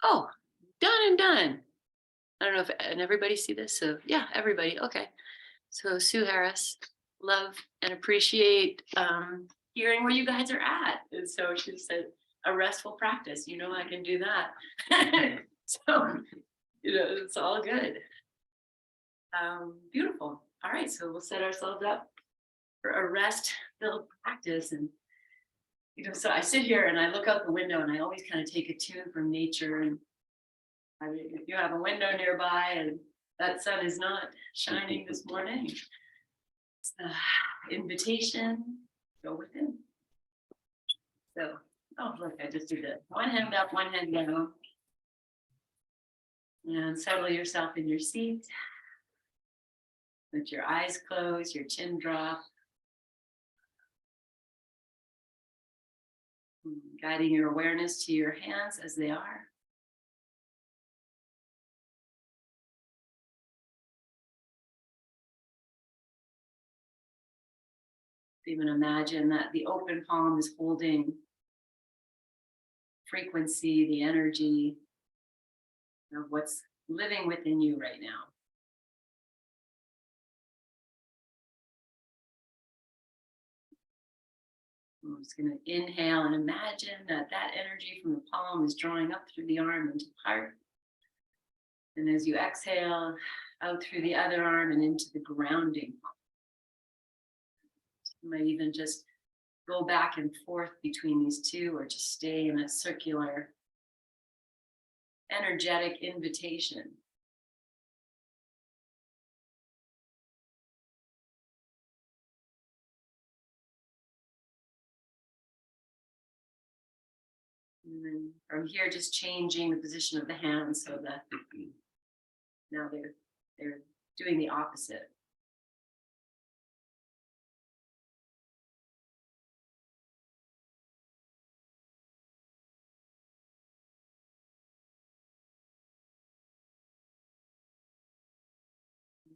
Oh, done and done. I don't know if and everybody see this. So yeah, everybody. Okay. So Sue Harris, love and appreciate hearing where you guys are at. And so she said, a restful practice. You know, I can do that. So, it's all good. Beautiful. All right. So we'll set ourselves up for a rest-filled practice. And, so I sit here and I look out the window and I always kind of take a tune from nature. And I mean, if you have a window nearby and that sun is not shining this morning, it's the invitation, go within. So, oh, look, I just did that. One hand up, one hand down. And settle yourself in your seat. Let your eyes close, your chin drop. Guiding your awareness to your hands as they are. Even imagine that the open palm is holding frequency, the energy of what's living within you right now. I'm just going to inhale and imagine that energy from the palm is drawing up through the arm into the heart. And as you exhale, out through the other arm and into the grounding. You might even just go back and forth between these two, or just stay in a circular, energetic invitation. And then from here, just changing the position of the hands so that now they're doing the opposite.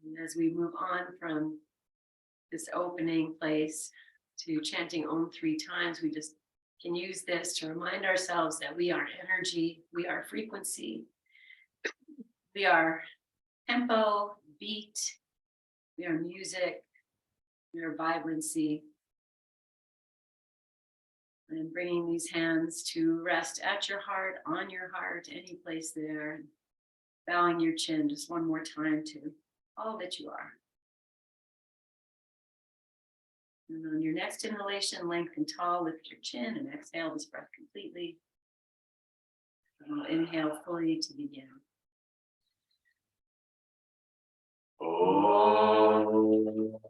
And as we move on from this opening place to chanting Om 3 times, we just can use this to remind ourselves that we are energy, we are frequency, we are tempo, beat, we are music, we are vibrancy. And bringing these hands to rest at your heart, on your heart, any place there. Bowing your chin just one more time to all that you are. And on your next inhalation, lengthen tall, lift your chin, and exhale this breath completely. And we'll inhale fully to begin. Oh.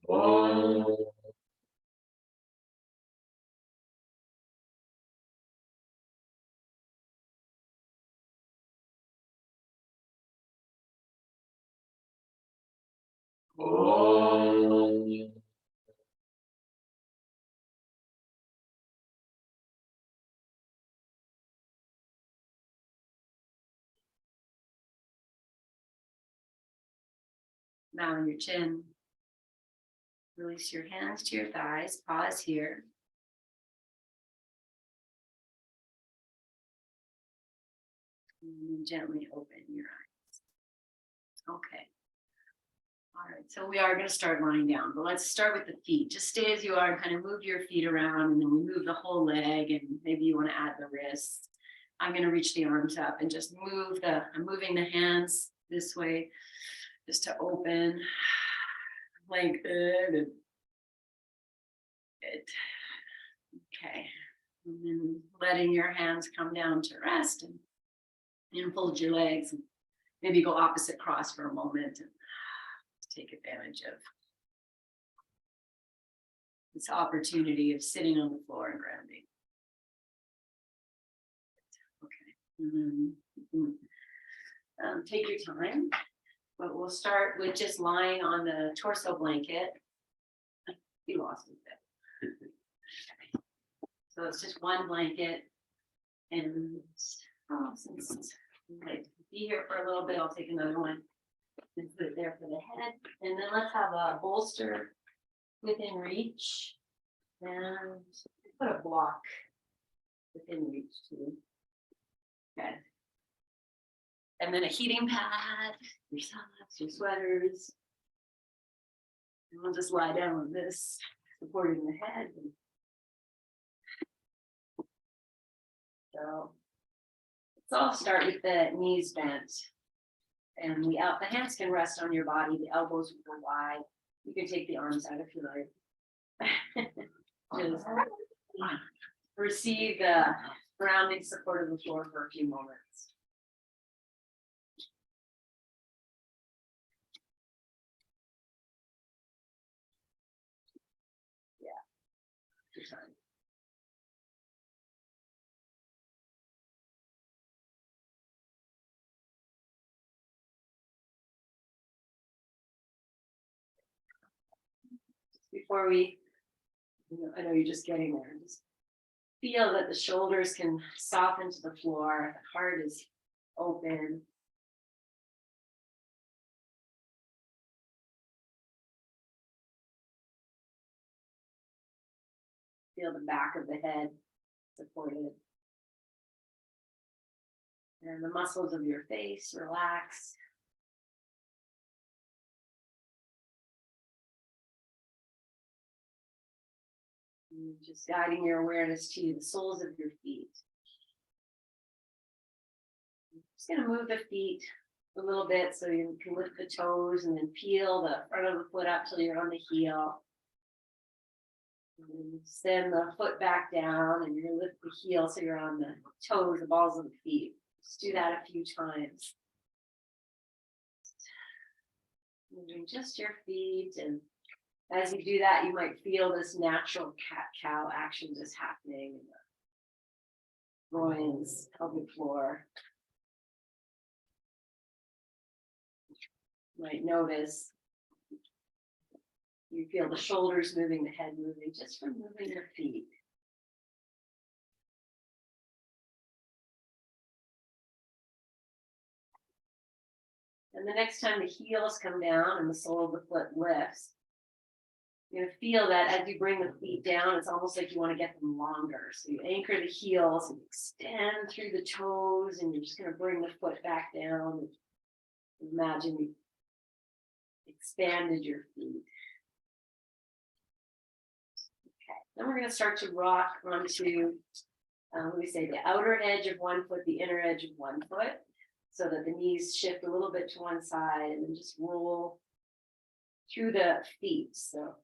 Oh. Oh. Now on your chin, release your hands to your thighs, pause here. And gently open your eyes. Okay. All right, so we are going to start lying down, but let's start with the feet. Just stay as you are and kind of move your feet around, and then we move the whole leg, and maybe you want to add the wrists. I'm going to reach the arms up and just I'm moving the hands this way just to open, lengthen, and it. Okay. And then letting your hands come down to rest, and fold your legs, and maybe go opposite cross for a moment and take advantage of this opportunity of sitting on the floor and grounding. Okay. And then take your time. But we'll start with just lying on the torso blanket. You lost it. So it's just one blanket. And since you might be here for a little bit, I'll take another one and put it there for the head. And then let's have a bolster within reach. And put a block within reach too. Okay. And then a heating pad, your socks, your sweaters. And we'll just lie down on this, supporting the head. So let's all start with the knees bent. And the hands can rest on your body, the elbows will go wide. You can take the arms out if you like. Just receive the grounding support of the floor for a few moments. Yeah, good time. Before we, I know you're just getting there, just feel that the shoulders can soften to the floor, the heart is open. Feel the back of the head supported. And the muscles of your face relax. And just guiding your awareness to the soles of your feet. I'm just going to move the feet a little bit so you can lift the toes and then peel the front of the foot up till you're on the heel. And send the foot back down and you lift the heel so you're on the toes, the balls of the feet. Just do that a few times. Moving just your feet, and as you do that, you might feel this natural cat-cow action just happening in the groins, pelvic floor. You might notice you feel the shoulders moving, the head moving, just from moving your feet. And the next time the heels come down and the sole of the foot lifts, you're going to feel that as you bring the feet down, it's almost like you want to get them longer. So you anchor the heels and extend through the toes, and you're just going to bring the foot back down. Imagine you expanded your feet. Okay, then we're going to start to rock onto, the outer edge of one foot, the inner edge of one foot, so that the knees shift a little bit to one side and then just roll through the feet. So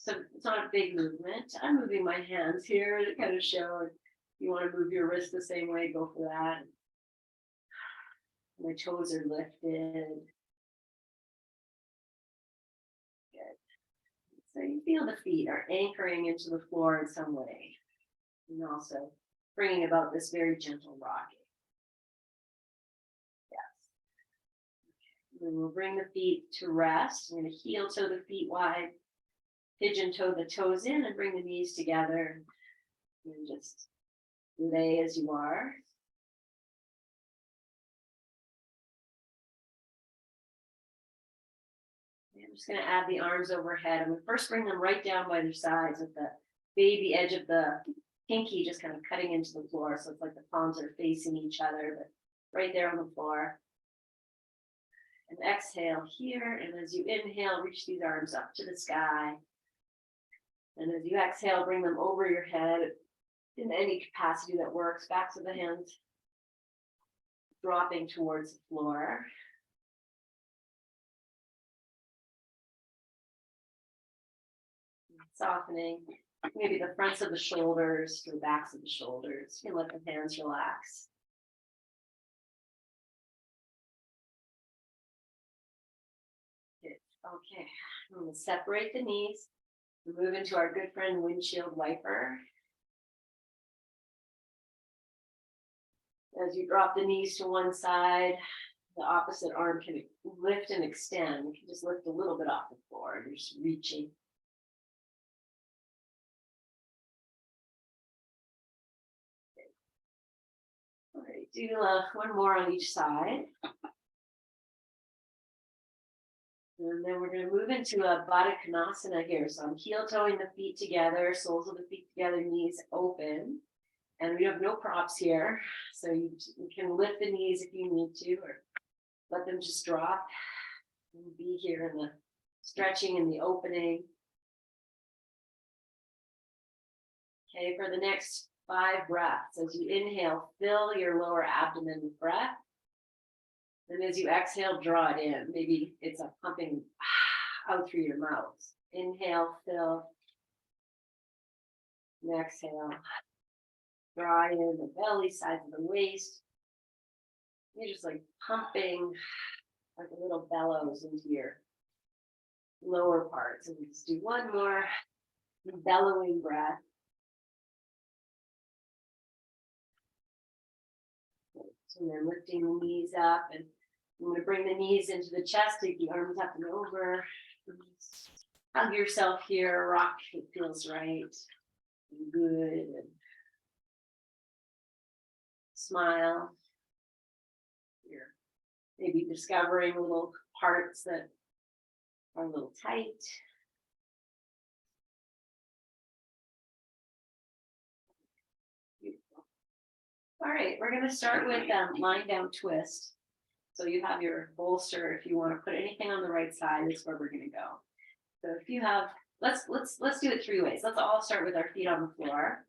it's not a big movement. I'm moving my hands here to kind of show if you want to move your wrist the same way, go for that. My toes are lifted. Good. So you feel the feet are anchoring into the floor in some way. And also bringing about this very gentle rocking. Then we'll bring the feet to rest. I'm going to heel toe the feet wide, pigeon toe the toes in, and bring the knees together. And just lay as you are. And I'm just going to add the arms overhead. I'm going to first bring them right down by their sides with the baby edge of the pinky just kind of cutting into the floor. So it's like the palms are facing each other, but right there on the floor. And exhale here, and as you inhale, reach these arms up to the sky. And as you exhale, bring them over your head in any capacity that works, backs of the hands dropping towards the floor. Softening, maybe the fronts of the shoulders to the backs of the shoulders. You can let the hands relax. Okay, I'm going to separate the knees and move into our good friend windshield wiper. As you drop the knees to one side, the opposite arm can lift and extend. You can just lift a little bit off the floor. You're just reaching. All right, do one more on each side. And then we're going to move into a Baddha Konasana here. So I'm heel toeing the feet together, soles of the feet together, knees open. And we have no props here. So you can lift the knees if you need to, or let them just drop and be here in the stretching and the opening. Okay, for the next 5 breaths, as you inhale, fill your lower abdomen with breath. And as you exhale, draw it in. Maybe it's a pumping out through your mouth. Inhale, fill. And exhale. Draw in the belly, sides of the waist. You're just like pumping like a little bellows into your lower parts. And we just do one more bellowing breath. And then lifting the knees up, and I'm going to bring the knees into the chest, take the arms up and over. Hug yourself here, rock if it feels right and good, and smile. You're maybe discovering little parts that are a little tight. All right, we're going to start with lying down twist. So you have your bolster. If you want to put anything on the right side, is where we're going to go. So if you have, let's do it 3 ways. Let's all start with our feet on the floor.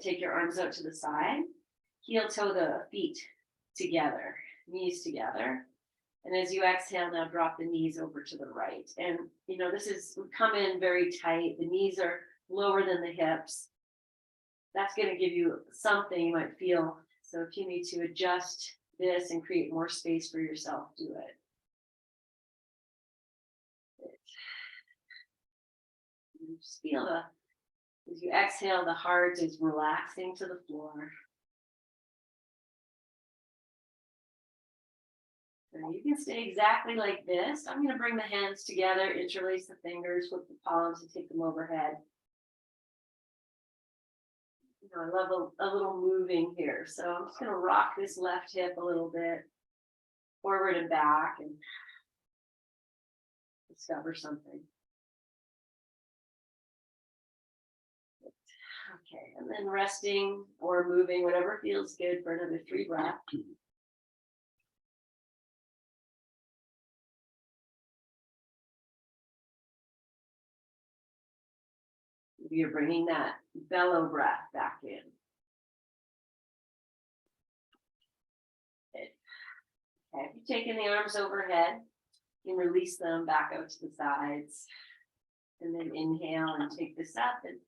Take your arms out to the side. Heel toe the feet together, knees together. And as you exhale, now drop the knees over to the right. And we come in very tight. The knees are lower than the hips. That's going to give you something you might feel. So if you need to adjust this and create more space for yourself, do it. You just feel as you exhale, the heart is relaxing to the floor. And you can stay exactly like this. I'm going to bring the hands together, interlace the fingers, flip the palms, and take them overhead. I love a little moving here. So I'm just going to rock this left hip a little bit forward and back and discover something. Okay, and then resting or moving, whatever feels good, for another 3 breaths. You're bringing that bellow breath back in. Okay, if you've taken the arms overhead, you can release them back out to the sides. And then inhale and take this up and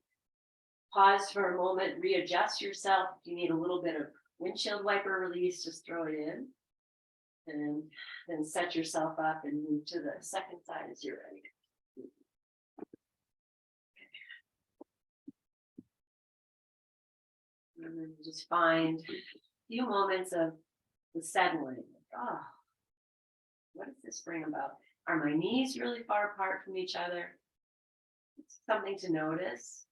pause for a moment, readjust yourself. If you need a little bit of windshield wiper release, just throw it in. And then set yourself up and move to the second side as you're ready. And then just find a few moments of the settling. Oh, what does this bring about? Are my knees really far apart from each other? It's something to notice.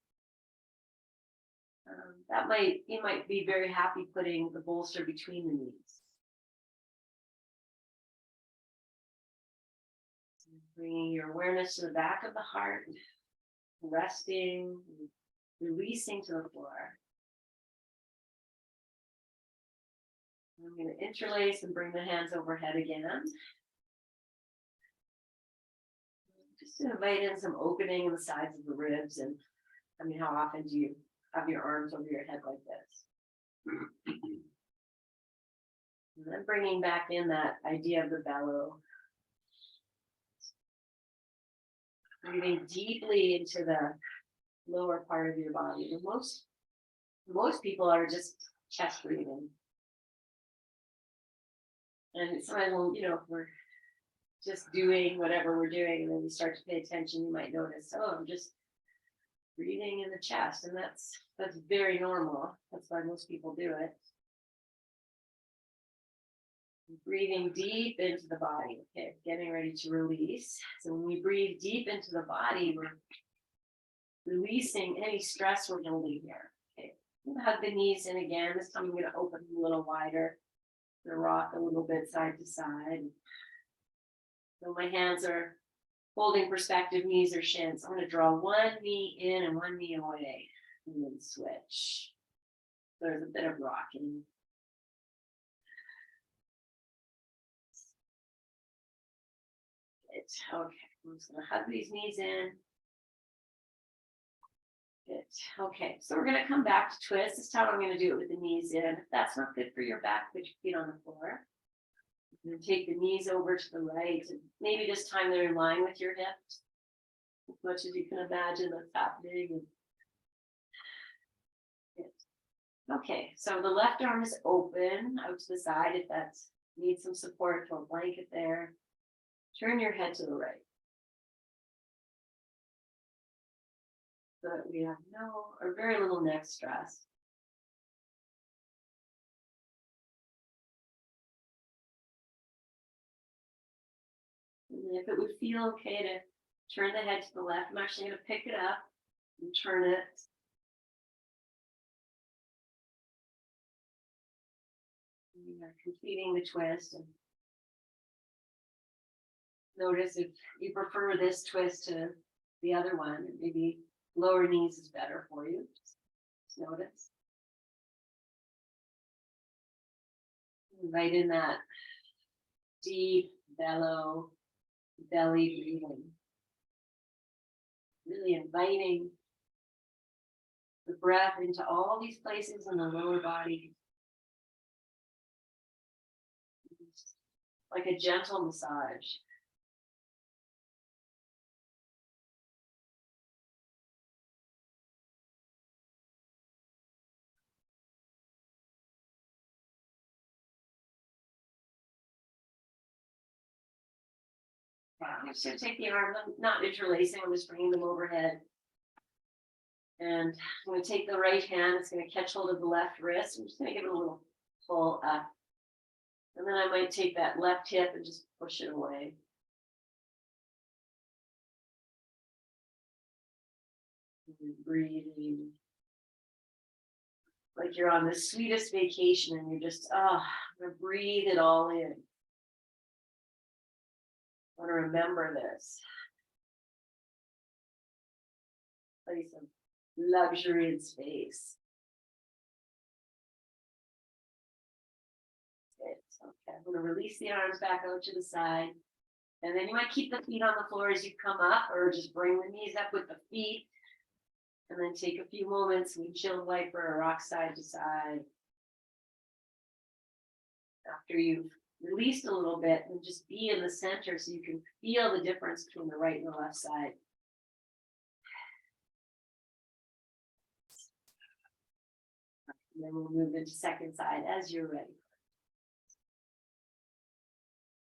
You might be very happy putting the bolster between the knees. Bringing your awareness to the back of the heart, resting, releasing to the floor. I'm going to interlace and bring the hands overhead again. Just to invite in some opening in the sides of the ribs. And how often do you have your arms over your head like this? And then bringing back in that idea of the bellow. Breathing deeply into the lower part of your body. And most people are just chest breathing. And sometimes, if we're just doing whatever we're doing, and then we start to pay attention, you might notice, I'm just breathing in the chest, and that's very normal. That's why most people do it. Breathing deep into the body. Okay, getting ready to release. So when we breathe deep into the body, we're releasing any stress we're holding here. Okay, hug the knees in again. This time I'm going to open them a little wider. I'm going to rock a little bit side to side. So my hands are holding perspective, knees or shins. I'm going to draw one knee in and one knee away, and then switch. There's a bit of rocking. Okay, I'm just going to hug these knees in. Good. Okay, so we're going to come back to twist. This time I'm going to do it with the knees in. If that's not good for your back, put your feet on the floor. I'm going to take the knees over to the right and maybe this time they're in line with your hips. As much as you can imagine that's happening. Good. Okay, so the left arm is open out to the side if that needs some support, throw a blanket there. Turn your head to the right. So that we have no or very little neck stress. And if it would feel okay to turn the head to the left, I'm actually going to pick it up and turn it. We are completing the twist. And notice if you prefer this twist to the other one, maybe lower knees is better for you. Just notice. Invite in that deep belly breathing. Really inviting the breath into all these places in the lower body. Like a gentle massage. I'm just going to take the arms, I'm not interlacing, I'm just bringing them overhead. And I'm going to take the right hand, it's going to catch hold of the left wrist. I'm just going to give it a little pull up. And then I might take that left hip and just push it away. And breathing. Like you're on the sweetest vacation and you're just, I'm going to breathe it all in. I want to remember this place of luxury and space. Okay, I'm going to release the arms back out to the side. And then you might keep the feet on the floor as you come up, or just bring the knees up with the feet. And then take a few moments, windshield wiper or rock side to side. After you've released a little bit, and just be in the center so you can feel the difference between the right and the left side. And then we'll move into second side as you're ready.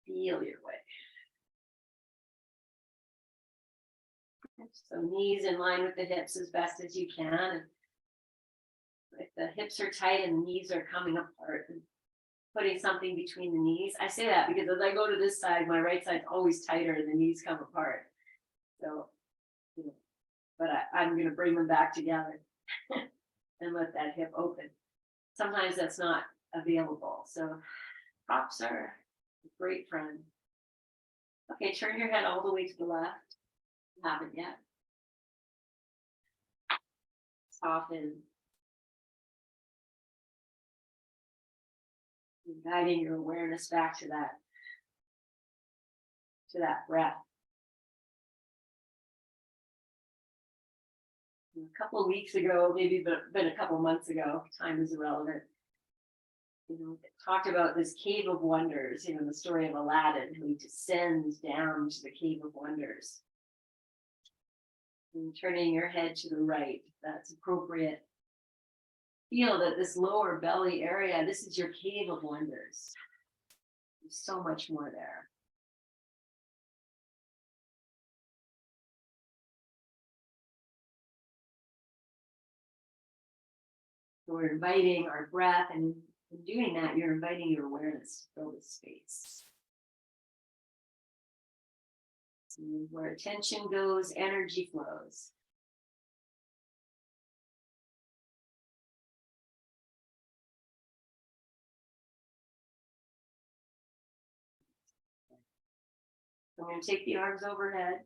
Feel your way. So knees in line with the hips as best as you can. If the hips are tight and the knees are coming apart, and putting something between the knees. I say that because as I go to this side, my right side's always tighter and the knees come apart. So, but I'm going to bring them back together and let that hip open. Sometimes that's not available. So props are a great friend. Okay, turn your head all the way to the left. Haven't yet. Soften. Guiding your awareness back to that breath. A couple of weeks ago, maybe been a couple of months ago, time is irrelevant. Talked about this cave of wonders, the story of Aladdin, who descends down to the cave of wonders. And turning your head to the right, if that's appropriate. Feel that this lower belly area, this is your cave of wonders. There's so much more there. So we're inviting our breath and In doing that, you're inviting your awareness to fill the space. And where attention goes, energy flows. I'm going to take the arms overhead.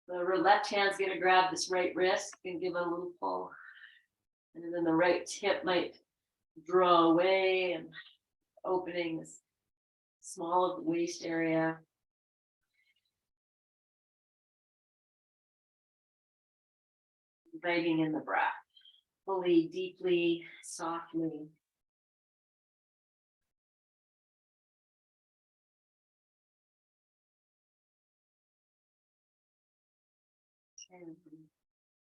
The left hand's going to grab this right wrist and give it a little pull. And then the right hip might draw away and opening this small of the waist area. Inviting in the breath, fully, deeply, softly. And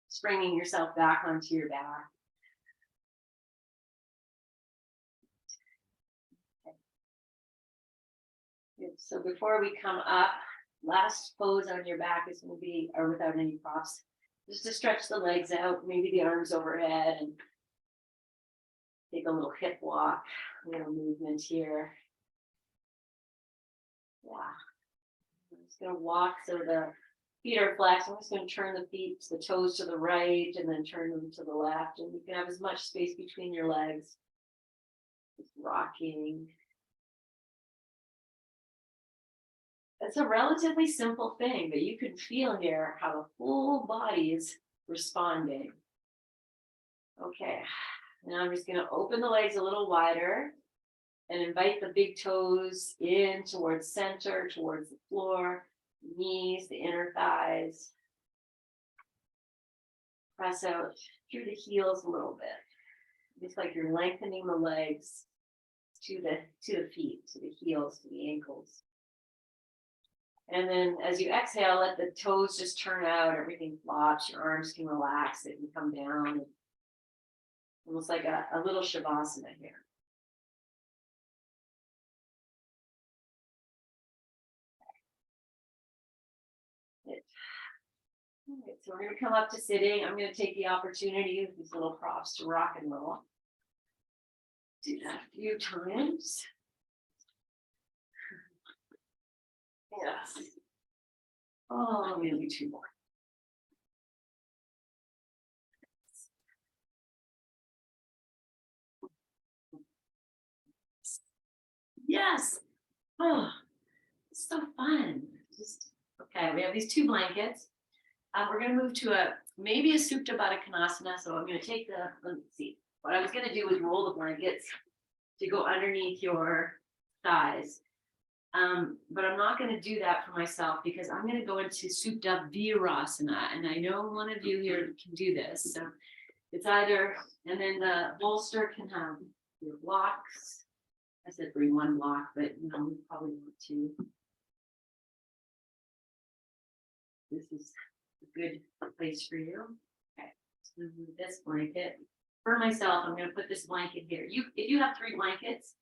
springing yourself back onto your back. Good. So before we come up, last pose on your back is going to be, or without any props, just to stretch the legs out, maybe the arms overhead, and take a little hip walk, a little movement here. Yeah. I'm just going to walk so the feet are flexed. I'm just going to turn the toes to the right and then turn them to the left. And you can have as much space between your legs. Just rocking. It's a relatively simple thing, but you can feel here how the whole body is responding. Okay, now I'm just going to open the legs a little wider and invite the big toes in towards center, towards the floor, knees, the inner thighs. Press out through the heels a little bit. It's like you're lengthening the legs to the feet, to the heels, to the ankles. And then as you exhale, let the toes just turn out, everything flops, your arms can relax, they can come down. Almost like a little shavasana here. Good. All right, so we're going to come up to sitting. I'm going to take the opportunity with these little props to rock and roll. Do that a few times. Yes. Oh, I'm going to do two more. Yes. Oh, it's so fun. Just okay. We have these two blankets. We're going to move to maybe a Supta Baddha Konasana. So I'm going to take let's see. What I was going to do was roll the blankets to go underneath your thighs. But I'm not going to do that for myself because I'm going to go into Supta Virasana. And I know one of you here can do this. So it's either, and then the bolster can have your blocks. I said bring one block, but we probably want two. This is a good place for you. Okay, so move this blanket. For myself, I'm going to put this blanket here. If you have 3 blankets,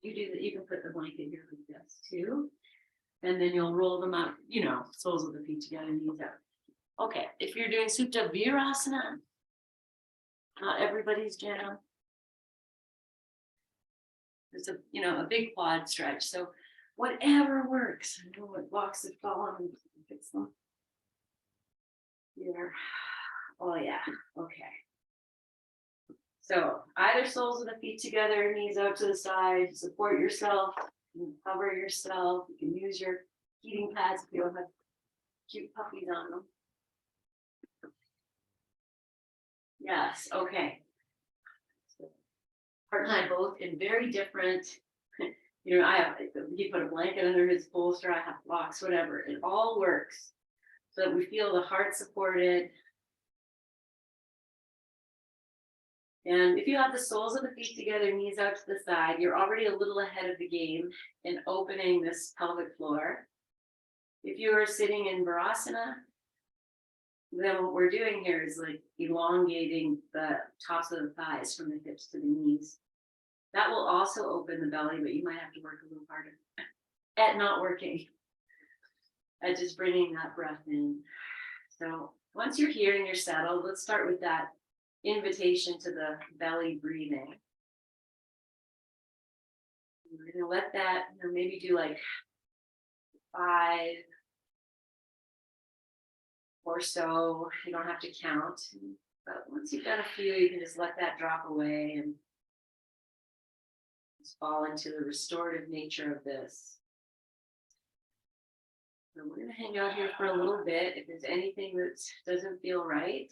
you can put the blanket here like this too. And then you'll roll them up, soles of the feet together, knees out. Okay, if you're doing Supta Virasana, not everybody's jam. There's a big quad stretch. So whatever works. I know what blocks have fallen and fix them. Here. Oh yeah. Okay. So either soles of the feet together, knees out to the side, support yourself, you can cover yourself. You can use your heating pads if you don't have cute puppies on them. Yes, okay. Part and I both in very different, he put a blanket under his bolster, I have blocks, whatever. It all works so that we feel the heart supported. And if you have the soles of the feet together, knees out to the side, you're already a little ahead of the game in opening this pelvic floor. If you are sitting in Virasana, then what we're doing here is like elongating the tops of the thighs from the hips to the knees. That will also open the belly, but you might have to work a little harder at not working, at just bringing that breath in. So once you're here and you're settled, let's start with that invitation to the belly breathing. We're gonna let that, maybe do like 5 or so. You don't have to count, but once you've done a few, you can just let that drop away and just fall into the restorative nature of this. So we're going to hang out here for a little bit. If there's anything that doesn't feel right,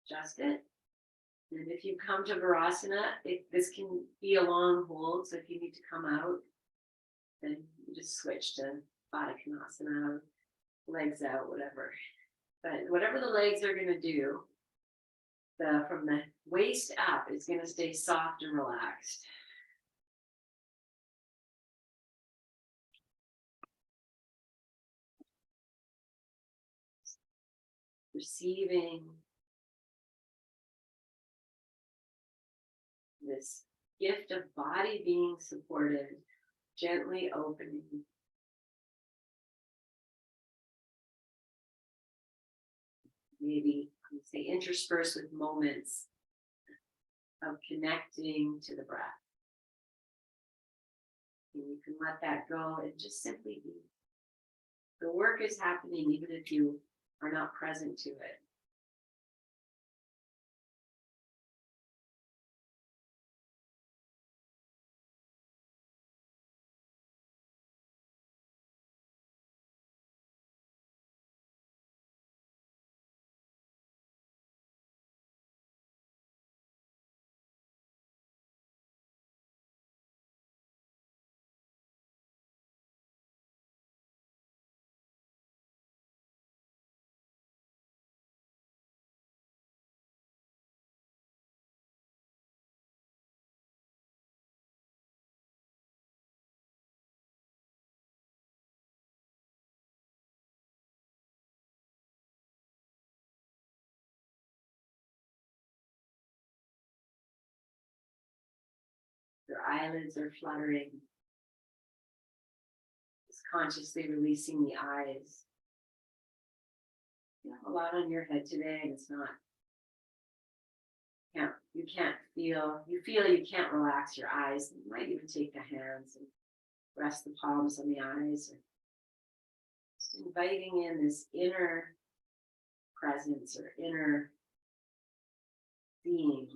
adjust it. And if you come to Virasana, this can be a long hold. So if you need to come out, then you just switch to Baddha Konasana, legs out, whatever. But whatever the legs are going to do, from the waist up, it's going to stay soft and relaxed. Receiving this gift of body being supported, gently opening. Maybe say interspersed with moments of connecting to the breath. And you can let that go and just simply be. The work is happening even if you are not present to it. Your eyelids are fluttering. Just consciously releasing the eyes. You have a lot on your head today, and it's not. You feel you can't relax your eyes. You might even take the hands and rest the palms on the eyes. Just inviting in this inner presence or inner being.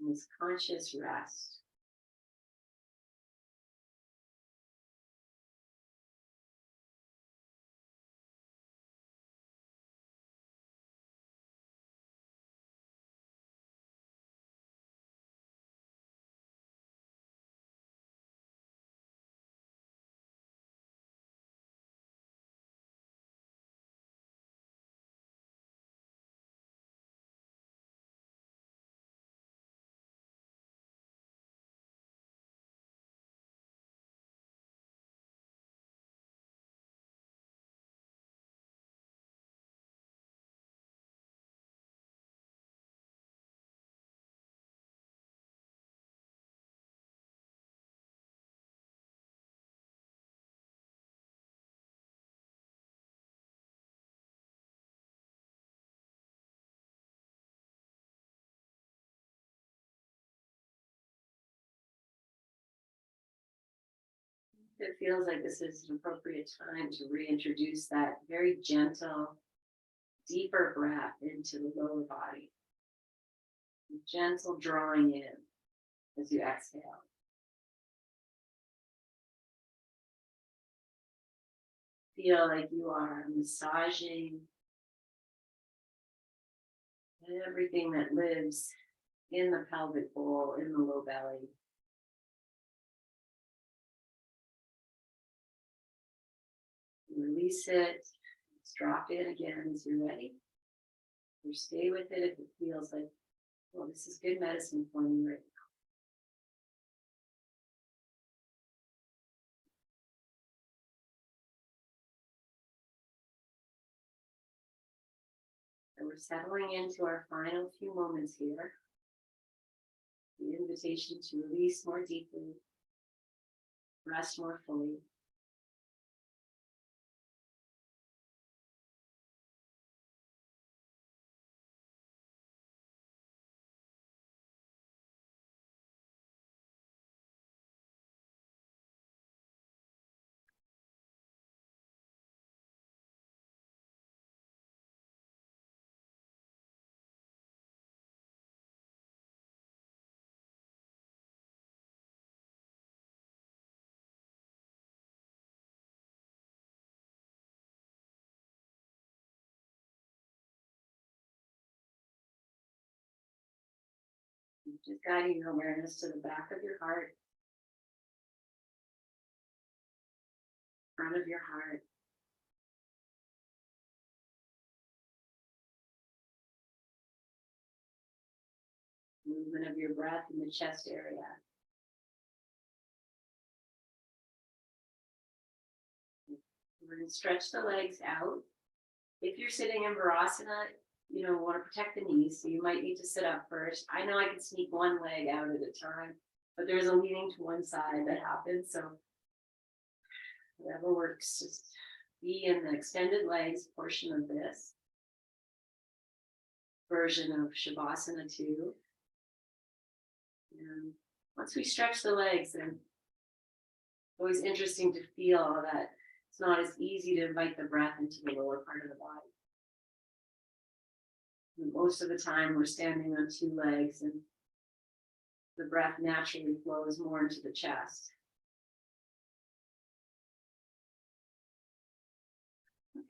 This conscious rest. It feels like this is an appropriate time to reintroduce that very gentle, deeper breath into the lower body. Gentle drawing in as you exhale. Feel like you are massaging everything that lives in the pelvic bowl, in the low belly. Release it. Just drop in again as you're ready. Or stay with it if it feels like, well, this is good medicine for me right now. So we're settling into our final few moments here. The invitation to release more deeply, rest more fully. Just guiding your awareness to the back of your heart, front of your heart. Movement of your breath in the chest area. We're going to stretch the legs out. If you're sitting in Virasana, want to protect the knees, so you might need to sit up first. I know I can sneak one leg out at a time, but there's a leaning to one side that happens. So whatever works, just be in the extended legs portion of this version of Shavasana 2. And once we stretch the legs, then it's always interesting to feel that it's not as easy to invite the breath into the lower part of the body. And most of the time we're standing on two legs and the breath naturally flows more into the chest.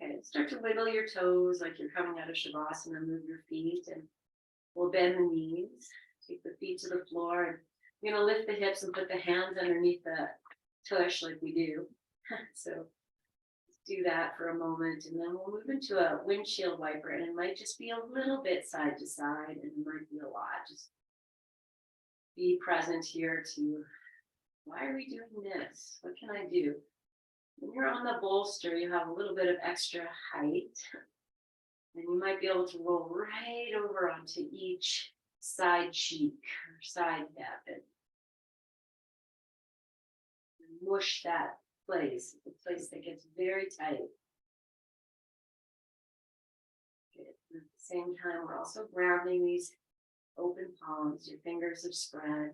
Okay, start to wiggle your toes like you're coming out of Shavasana. Move your feet and we'll bend the knees. Take the feet to the floor. And you're going to lift the hips and put the hands underneath the tush like we do. So let's do that for a moment. And then we'll move into a windshield wiper. And it might just be a little bit side to side. And it might be a lot. Just be present here to, why are we doing this? What can I do? When you're on the bolster, you have a little bit of extra height. And you might be able to roll right over onto each side cheek or side hip and mush that place, the place that gets very tight. Okay. At the same time, we're also grounding these open palms. Your fingers are spread.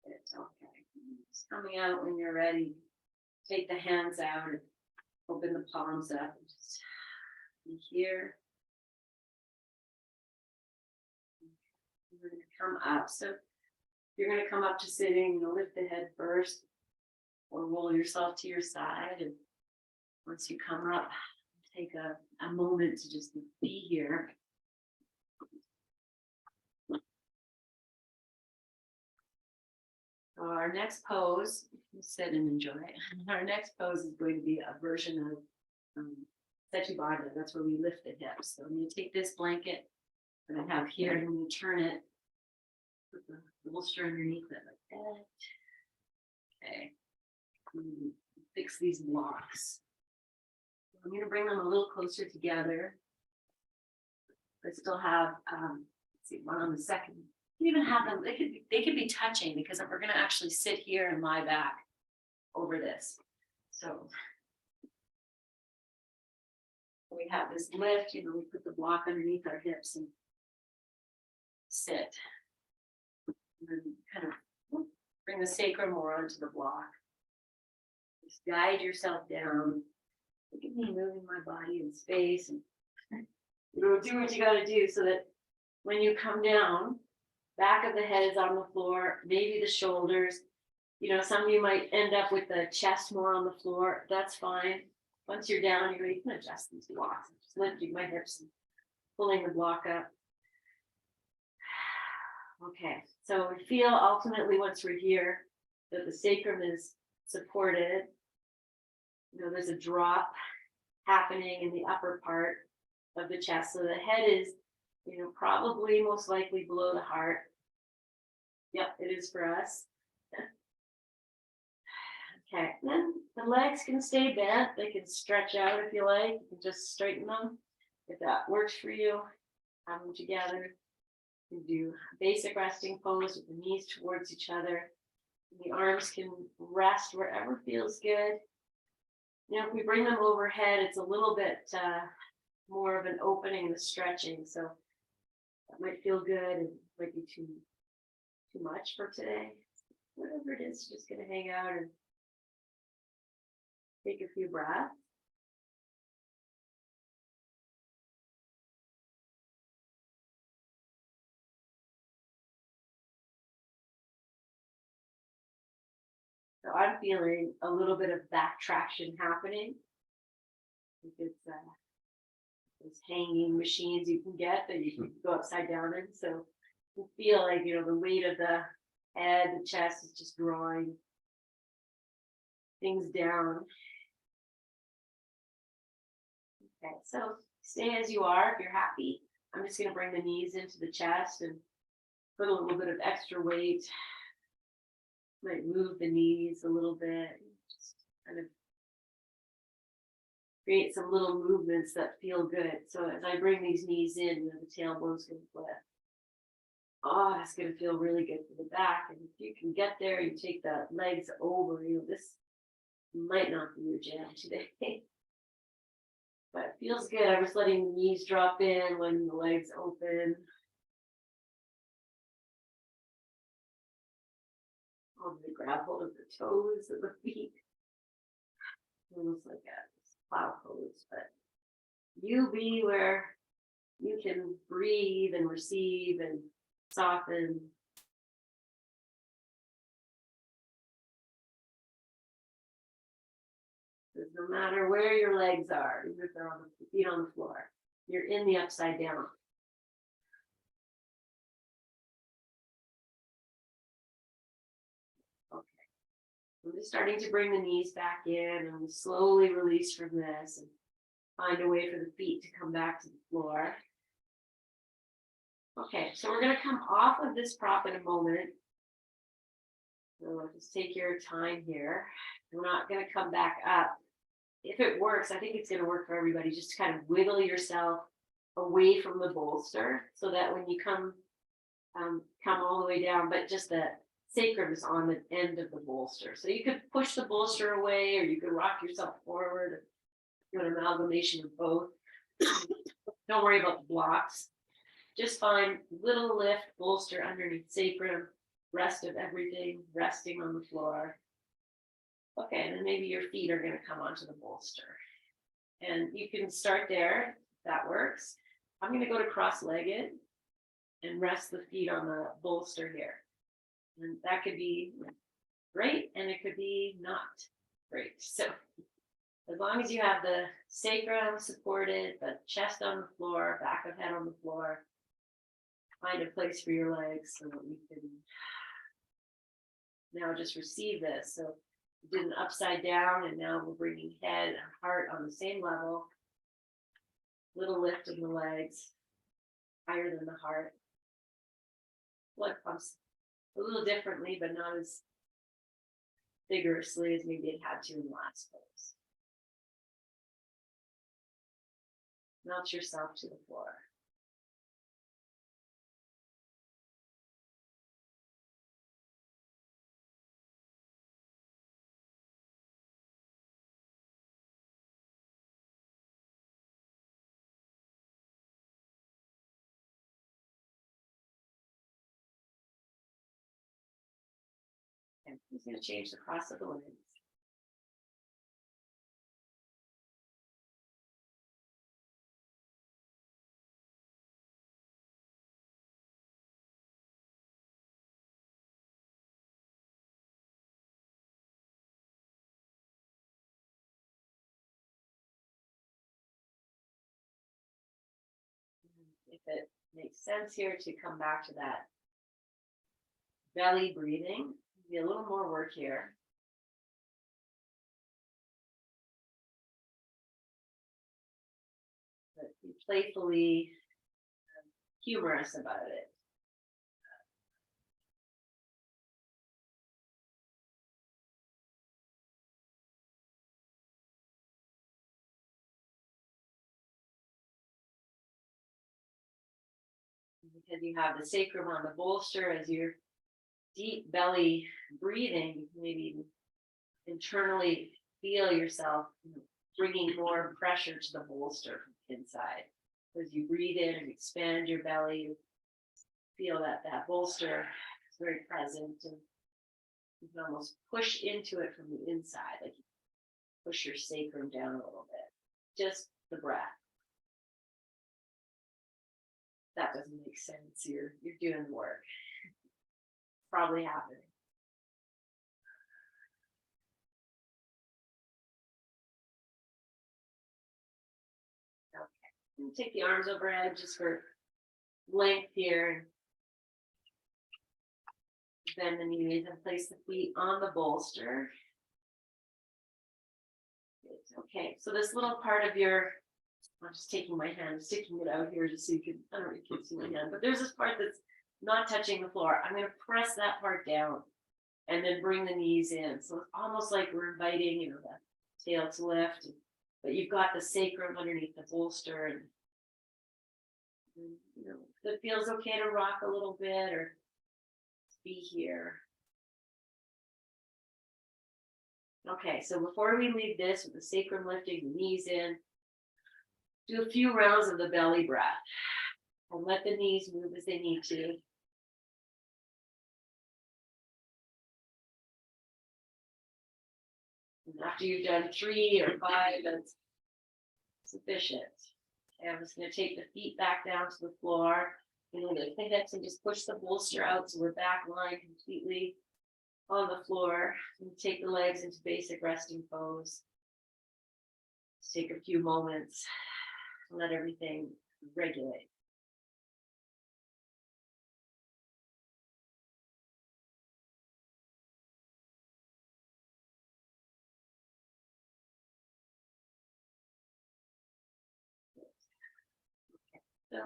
It's okay. It's coming out when you're ready. Take the hands out and open the palms up and just be here. We're going to come up. So you're going to come up to sitting, lift the head first or roll yourself to your side. And once you come up, take a moment to just be here. So our next pose, sit and enjoy. Our next pose is going to be a version of Setubandha. That's where we lift the hips. So I'm going to take this blanket that I have here and I'm going to turn it, put the bolster underneath it like that. Okay. Fix these blocks. I'm going to bring them a little closer together. I still have, let's see, one on the second. You can even have them, they could be touching because we're going to actually sit here and lie back over this. So we have this lift, we put the block underneath our hips and sit. And then kind of bring the sacrum more onto the block. Just guide yourself down. Look at me moving my body in space and do what you got to do so that when you come down, back of the head is on the floor, maybe the shoulders. Some of you might end up with the chest more on the floor. That's fine. Once you're down, you can adjust these blocks. Just lifting my hips and pulling the block up. Okay, so we feel ultimately once we're here that the sacrum is supported. There's a drop happening in the upper part of the chest. So the head is, probably most likely below the heart. Yep, it is for us. Okay, then the legs can stay bent. They can stretch out if you like. You can just straighten them. If that works for you, have them together. You do a basic resting pose with the knees towards each other. The arms can rest wherever feels good. If we bring them overhead, it's a little bit more of an opening, the stretching. So that might feel good. It might be too much for today. Whatever it is, just going to hang out and take a few breaths. So I'm feeling a little bit of back traction happening. If it's those hanging machines you can get that you can go upside down in. So you feel like, the weight of the head, the chest is just drawing things down. Okay, so stay as you are if you're happy. I'm just going to bring the knees into the chest and put a little bit of extra weight. Might move the knees a little bit, just kind of create some little movements that feel good. So as I bring these knees in, the tailbone's going to flip. Oh, that's going to feel really good for the back. And if you can get there, you take the legs over. This might not be your jam today, but it feels good. I was letting the knees drop in when the legs open. I'm going to grab hold of the toes of the feet. Almost like a plow pose, but you be where you can breathe and receive and soften. Because no matter where your legs are, even if they're on the feet on the floor, you're in the upside down. Okay. I'm just starting to bring the knees back in and slowly release from this and find a way for the feet to come back to the floor. Okay, so we're going to come off of this prop in a moment. So just take your time here. We're not going to come back up. If it works, I think it's going to work for everybody. Just kind of wiggle yourself away from the bolster so that when you come all the way down, but just the sacrum is on the end of the bolster. So you could push the bolster away, or you could rock yourself forward, do an amalgamation of both. Don't worry about the blocks. Just find little lift, bolster underneath sacrum, rest of everything resting on the floor. Okay, and then maybe your feet are going to come onto the bolster. And you can start there, if that works. I'm going to go to cross-legged and rest the feet on the bolster here. And that could be great, and it could be not great. So as long as you have the sacrum supported, the chest on the floor, back of head on the floor, find a place for your legs so that you can now just receive this. So we did an upside down, and now we're bringing head and heart on the same level. Little lift in the legs, higher than the heart. Blood pumps a little differently, but not as vigorously as maybe it had to in the last pose. Melt yourself to the floor. Okay, he's going to change the cross of the legs. If it makes sense here to come back to that belly breathing, be a little more work here. But be playfully humorous about it. Because you have the sacrum on the bolster as your deep belly breathing, maybe internally feel yourself bringing more pressure to the bolster from the inside. As you breathe in and expand your belly, you feel that bolster is very present, and you can almost push into it from the inside, like you push your sacrum down a little bit. Just the breath. That doesn't make sense. You're doing the work. Probably happening. Okay. Take the arms overhead just for length here. Bend the knees and place the feet on the bolster. Okay, so this little part of your, I'm just taking my hand, sticking it out here just so you can, I don't know if you can see my hand, but there's this part that's not touching the floor. I'm going to press that part down and then bring the knees in. So it's almost like we're inviting, you know, the tail to lift, but you've got the sacrum underneath the bolster. And you know, if it feels okay to rock a little bit or be here. Okay, so before we leave this with the sacrum lifting, the knees in, do a few rounds of the belly breath and let the knees move as they need to. And after you've done 3 or 5, that's sufficient. Okay, I'm just going to take the feet back down to the floor. You know, the index and just push the bolster out so we're back lying completely on the floor. And take the legs into basic resting pose. Just take a few moments to let everything regulate. So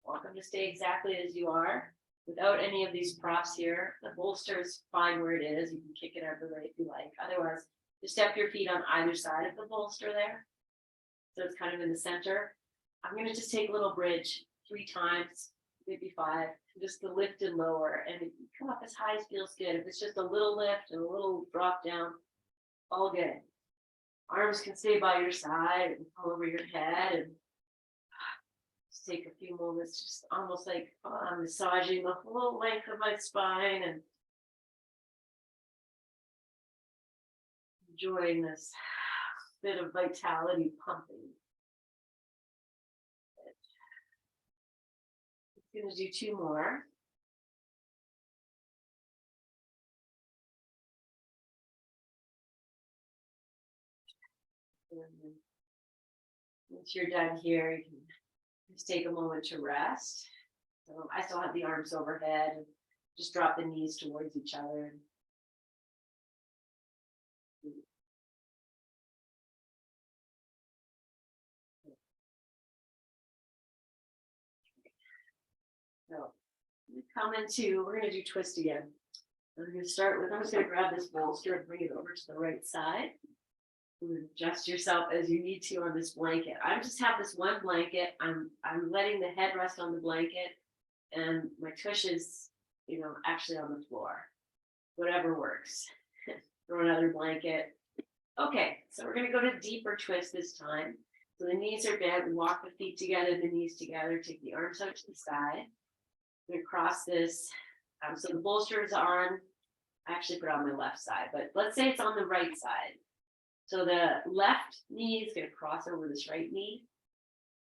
welcome to stay exactly as you are without any of these props here. The bolster is fine where it is. You can kick it out the way if you like. Otherwise, just step your feet on either side of the bolster there. So it's kind of in the center. I'm going to just take a little bridge 3 times, maybe 5, just to lift and lower. And if you come up as high as feels good. If it's just a little lift and a little drop down, all good. Arms can stay by your side and all over your head, and just take a few moments, just almost like massaging the whole length of my spine and enjoying this bit of vitality pumping. I'm going to do 2 more. And once you're done here, you can just take a moment to rest. So I still have the arms overhead and just drop the knees towards each other. So we're going to do twist again. I'm going to start with, I'm just going to grab this bolster and bring it over to the right side. Adjust yourself as you need to on this blanket. I just have this one blanket. I'm letting the head rest on the blanket, and my tush is, you know, actually on the floor. Whatever works. Throw another blanket. Okay, so we're gonna go to deeper twist this time. So the knees are bent. We walk the feet together, the knees together. Take the arms out to the side. We're gonna cross this. So the bolster is on. I actually put it on my left side, but let's say it's on the right side. So the left knee is going to cross over this right knee.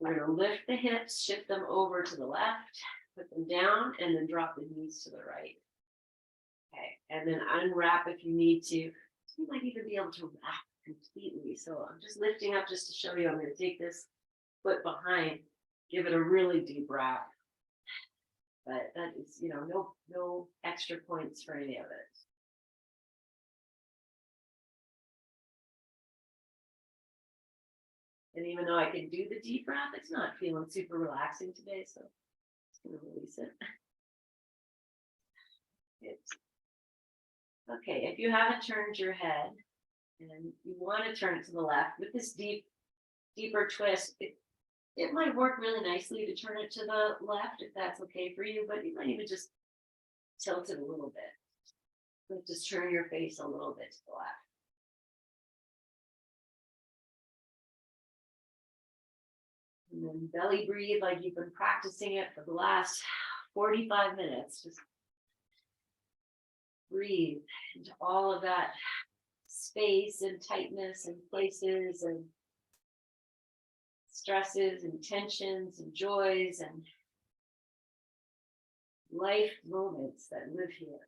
We're going to lift the hips, shift them over to the left, put them down, and then drop the knees to the right. Okay, and then unwrap if you need to. You might even be able to wrap completely. So I'm just lifting up just to show you. I'm going to take this foot behind, give it a really deep wrap. But that is, you know, no extra points for any of it. And even though I can do the deep wrap, it's not feeling super relaxing today, so I'm just going to release it. Okay, if you haven't turned your head and you want to turn it to the left with this deeper twist, it might work really nicely to turn it to the left if that's okay for you, but you might even just tilt it a little bit. Like just turn your face a little bit to the left. And then belly breathe like you've been practicing it for the last 45 minutes. Just breathe into all of that space and tightness and places and stresses and tensions and joys and life moments that live here.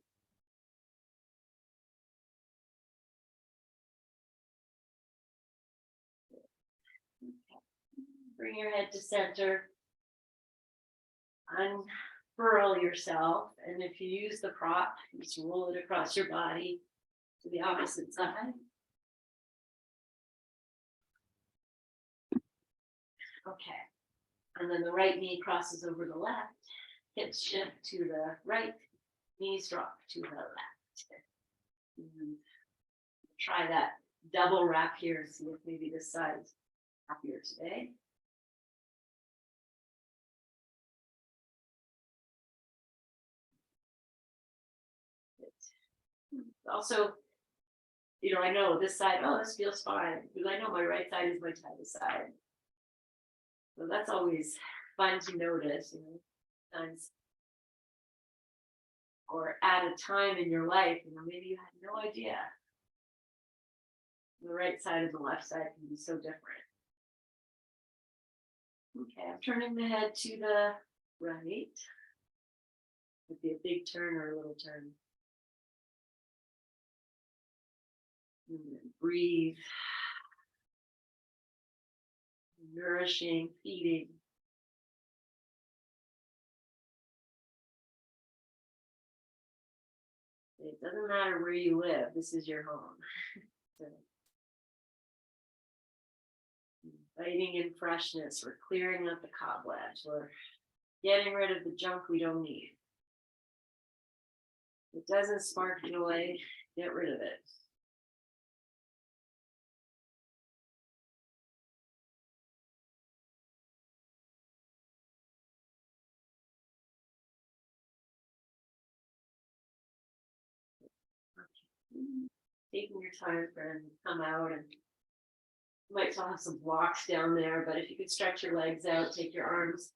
Bring your head to center. Unfurl yourself. And if you use the prop, just roll it across your body to the opposite side. Okay. And then the right knee crosses over the left. Hips shift to the right. Knees drop to the left. And try that double wrap here. See if maybe this side is happier today. Also, I know this side, oh, this feels fine, because I know my right side is my tightest side. So that's always fun to notice, times, or at a time in your life, maybe you had no idea. The right side and the left side can be so different. Okay, I'm turning the head to the right. Could be a big turn or a little turn. And then breathe. Nourishing, feeding. It doesn't matter where you live, this is your home. So, inviting in freshness, we're clearing up the cobwebs, we're getting rid of the junk we don't need. If it doesn't spark joy, get rid of it. Taking your time, friend, come out, and you might still have some blocks down there, but if you could stretch your legs out, take your arms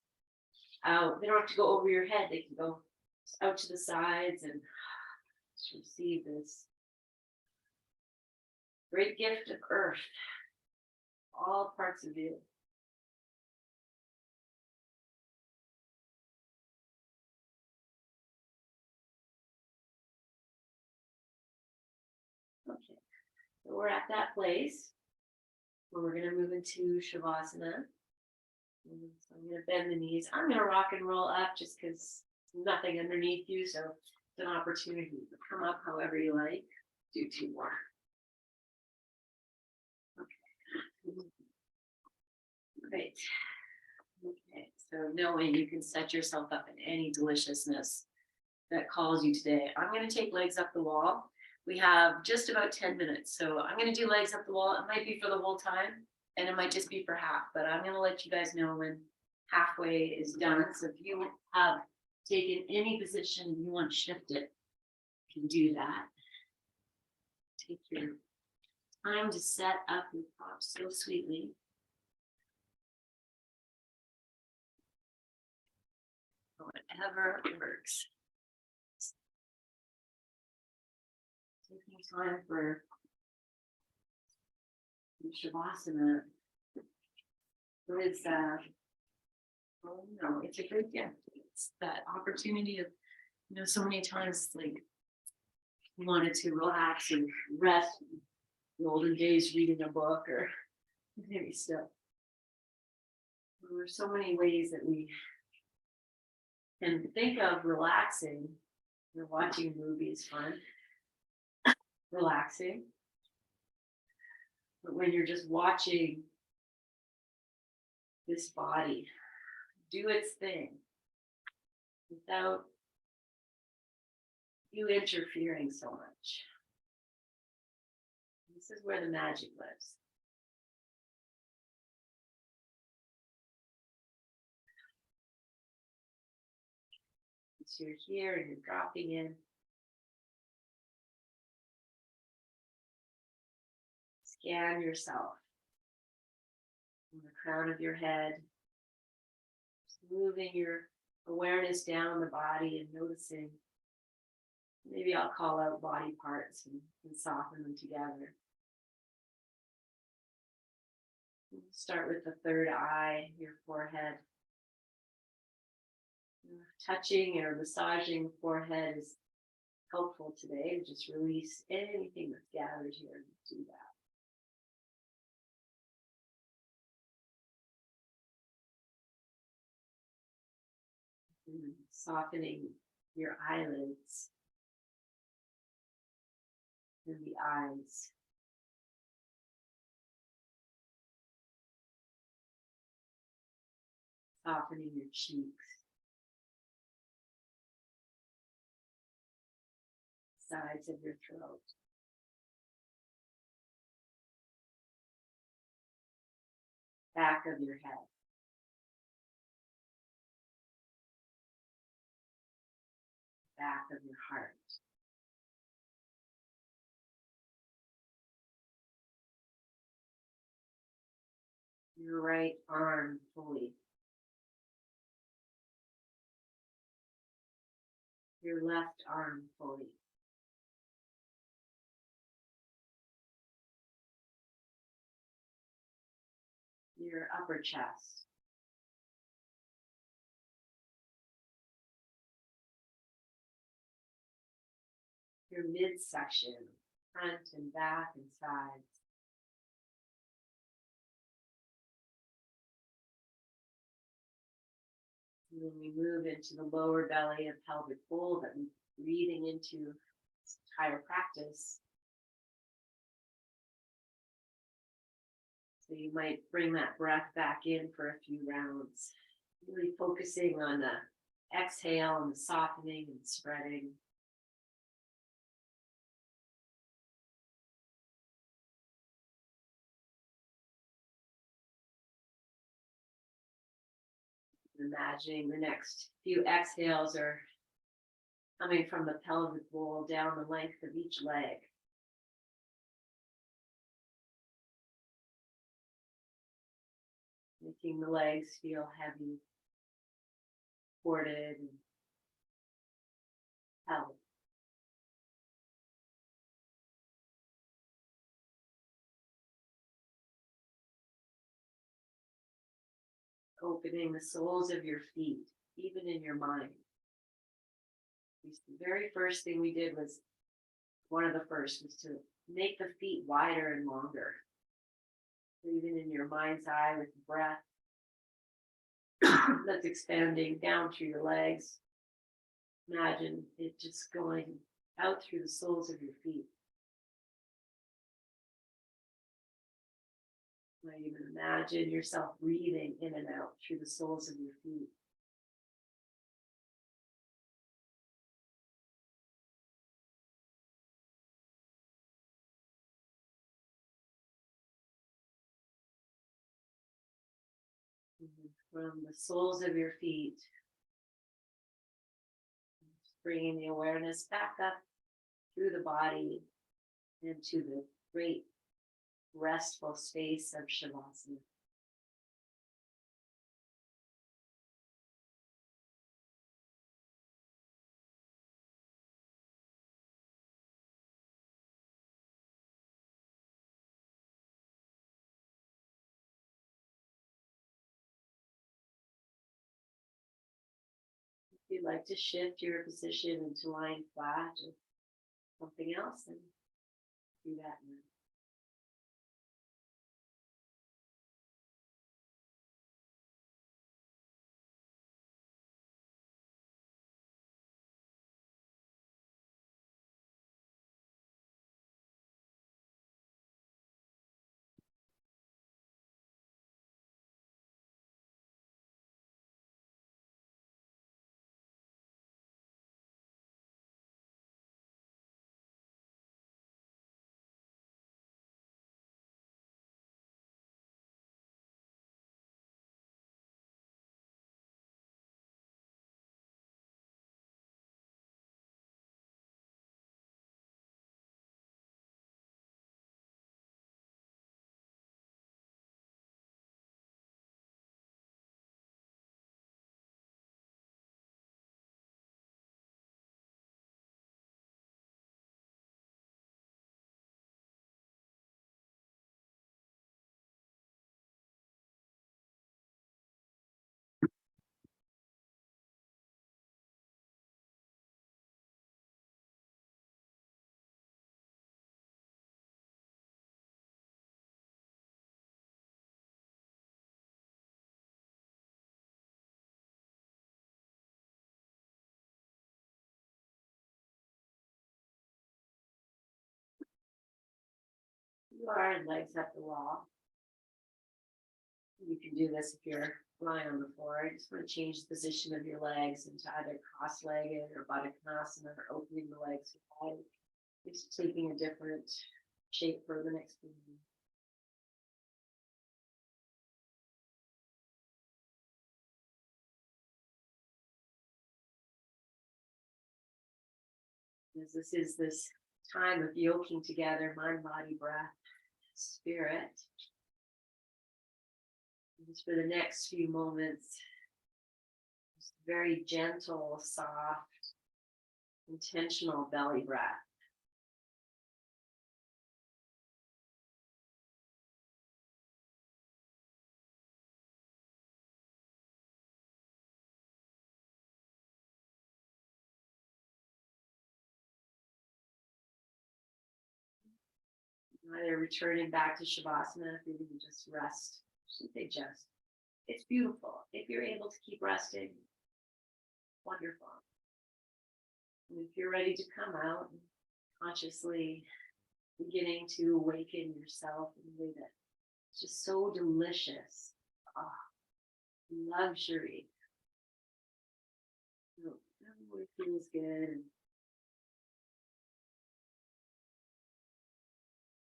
out. They don't have to go over your head, they can go out to the sides, and just receive this great gift of earth, all parts of you. Okay, so we're at that place where we're going to move into Shavasana. So I'm going to bend the knees. I'm going to rock and roll up just because nothing underneath you. So it's an opportunity to come up however you like. Do 2 more. Okay. Great. Okay. So knowing you can set yourself up in any deliciousness that calls you today. I'm going to take legs up the wall. We have just about 10 minutes. So I'm going to do legs up the wall. It might be for the whole time, and it might just be for half, but I'm going to let you guys know when halfway is done. So if you have taken any position and you want to shift it, you can do that. Take your time to set up your props so sweetly. Whatever works. Taking time for Shavasana is oh no, it's a great gift. It's that opportunity of, so many times like you wanted to relax and rest, the olden days reading a book or maybe still. There are so many ways that we can think of relaxing. Watching a movie is fun, relaxing. But when you're just watching this body do its thing without you interfering so much, this is where the magic lives. So you're here and you're dropping in. Scan yourself from the crown of your head, just moving your awareness down the body and noticing. Maybe I'll call out body parts and soften them together. Start with the third eye, your forehead. Touching or massaging the forehead is helpful today. Just release anything that's gathered here. Do that. Softening your eyelids and the eyes. Softening your cheeks, sides of your throat. Back of your head. Back of your heart. Your right arm fully. Your left arm fully. Your upper chest. Your midsection, front and back and sides. And then we move into the lower belly and pelvic bowl that we're breathing into this entire practice. So you might bring that breath back in for a few rounds, really focusing on the exhale and the softening and spreading. Imagining the next few exhales are coming from the pelvic bowl down the length of each leg. Making the legs feel heavy, supported, and held. Opening the soles of your feet, even in your mind. The very first thing we did was, one of the first was to make the feet wider and longer. So even in your mind's eye with the breath, that's expanding down through your legs. Imagine it just going out through the soles of your feet. Might even imagine yourself breathing in and out through the soles of your feet. From the soles of your feet, bringing the awareness back up through the body into the great restful space of Shavasana. If you'd like to shift your position into lying flat or something else, then do that now. You are legs up the wall. You can do this if you're lying on the floor. I just want to change the position of your legs into either cross-legged or Baddha or opening the legs wide. Just taking a different shape for the next few minutes. As this is this time of yoking together, mind, body, breath, spirit. And just for the next few moments, just very gentle, soft, intentional belly breath. Either returning back to Shavasana, if you can just rest. I shouldn't say just. It's beautiful. If you're able to keep resting, wonderful. And if you're ready to come out and consciously beginning to awaken yourself in a way that's just so delicious. Luxury. Everywhere feels good. And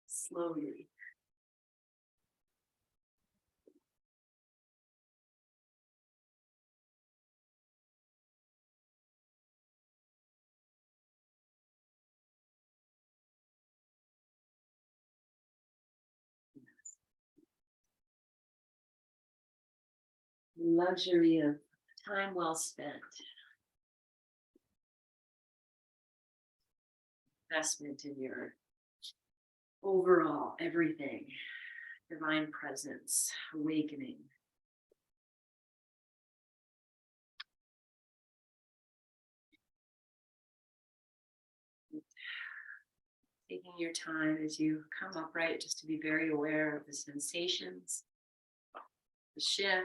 slowly. Luxury of time well spent. Investment in your overall everything. Divine presence, awakening. Taking your time as you come upright, just to be very aware of the sensations, the shift.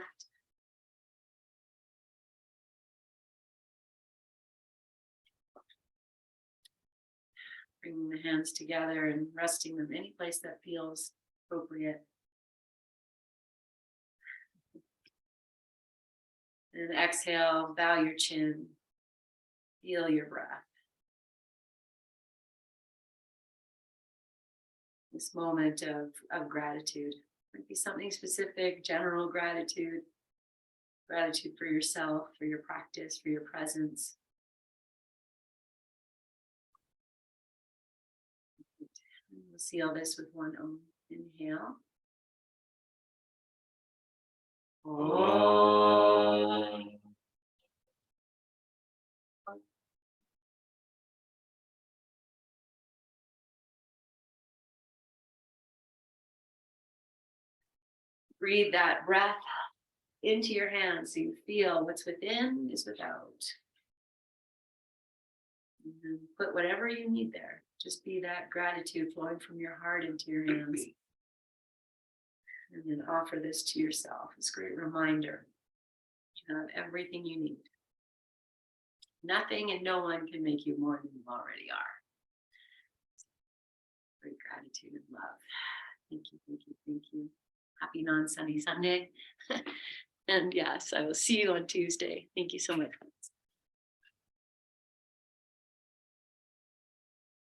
Bringing the hands together and resting them any place that feels appropriate. And exhale, bow your chin, feel your breath. This moment of gratitude. Might be something specific, general gratitude. Gratitude for yourself, for your practice, for your presence. We'll seal this with one inhale. Om. Breathe that breath into your hands so you feel what's within is without. And then put whatever you need there. Just be that gratitude flowing from your heart into your hands. And then offer this to yourself. It's a great reminder. You have everything you need. Nothing and no one can make you more than you already are. Great gratitude and love. Thank you, thank you, thank you. Happy non-sunny Sunday. And yes, I will see you on Tuesday. Thank you so much.